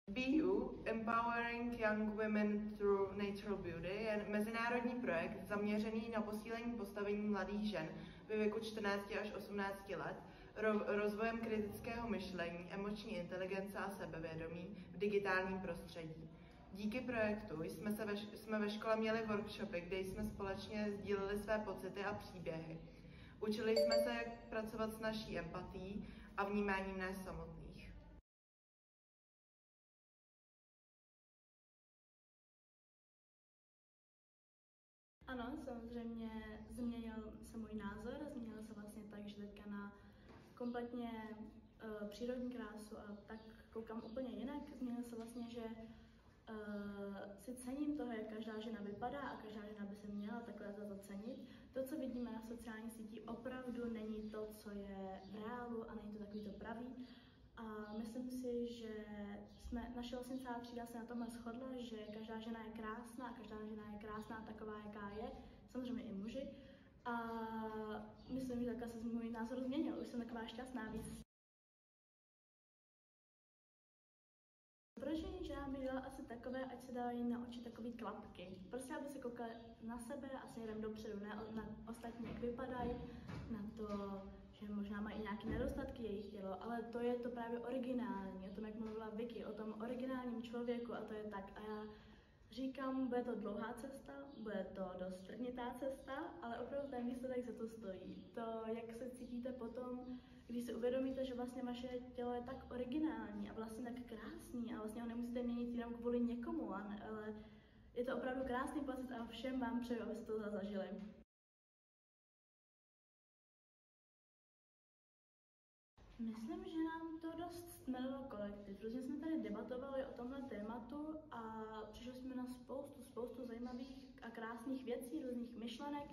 Be You, Empowering Young Women Through Natural Beauty, je mezinárodní projekt zaměřený na posílení postavení mladých žen ve věku 14 až 18 let, rozvojem kritického myšlení, emoční inteligence a sebevědomí v digitálním prostředí. Díky projektu jsme ve škole měli workshopy, kde jsme společně sdíleli své pocity a příběhy. Učili jsme se, jak pracovat s naší empatií a vnímáním nás samotných. Ano, samozřejmě změnil se můj názor, změnil se vlastně tak, že teďka na kompletně přírodní krásu a tak koukám úplně jinak. Změnil se vlastně, že si cením toho, jak každá žena vypadá a každá žena by se měla takhle za to cenit. To, co vidíme na sociálních sítích, opravdu není to, co je v reálu a není to takový to pravý. A myslím si, že naše vlastně celá třída se na tomhle shodla, že každá žena je krásná a každá žena je krásná taková, jaká je, samozřejmě i muži. A myslím, že takhle se můj názor změnil, už jsem taková šťastná víc. Pro ženy ženám bych dala asi takové, ať se dávají na oči takový klapky. Prostě aby se koukali na sebe a směrem dopředu, ne na ostatní, jak vypadají, na to, že možná mají nějaké nedostatky jejich tělo, ale to je to právě originální, o tom, jak mluvila Vicky, o tom originálním člověku a to je tak. A já říkám, bude to dlouhá cesta, bude to dost trnitá cesta, ale opravdu ten výsledek za to stojí. To, jak se cítíte potom, když si uvědomíte, že vlastně vaše tělo je tak originální a vlastně tak krásný a vlastně ho nemusíte měnit jenom kvůli někomu, ale je to opravdu krásný pocit a všem vám přeju, abyste to zažili. Myslím, že nám to dost stmelilo kolektiv. Různě jsme tady debatovali o tomhle tématu a přišli jsme na spoustu zajímavých a krásných věcí, různých myšlenek.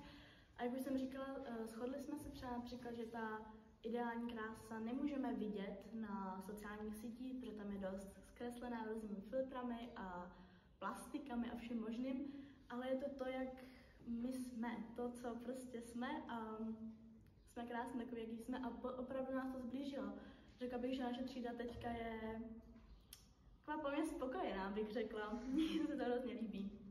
A jak už jsem říkala, shodli jsme se třeba například, že ta ideální krása nemůžeme vidět na sociálních sítích, protože tam je dost zkreslená různými filtrami a plastikami a vším možným, ale je to to, jak my jsme, to, co prostě jsme a jsme krásní takový, jaký jsme a opravdu nás to zblížilo. Řekla bych, že naše třída teďka je taková poměrně spokojená, bych řekla. Mně se to hrozně líbí.